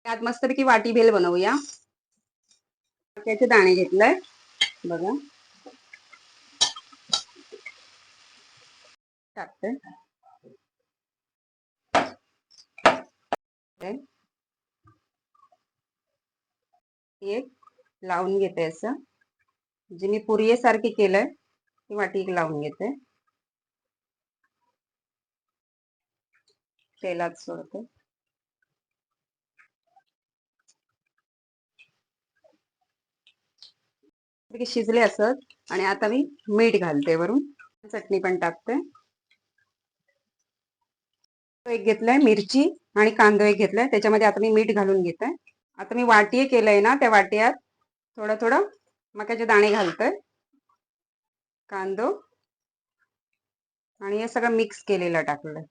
त्यात मस्तपैकी वाटी भेल बनवूया. मक्याचे दाणे घेतलंय बघा, टाकते. एक लावून घेते असं, जे मी पुरीसारखी केलंय ती वाटी एक लावून घेते. तेलात सोडते. शिजले असत. आणि आता मी मीठ घालते वरून, चटणी पण टाकते. एक घेतलाय मिरची आणि कांदा एक घेतलाय, त्याच्यामध्ये आता मी मीठ घालून घेते. आता मी वाटी केलंय ना, त्या वाट्यात थोडं थोडं मक्याचे दाणे घालतोय, कांदो आणि हे सगळं मिक्स केलेलं टाकलंय.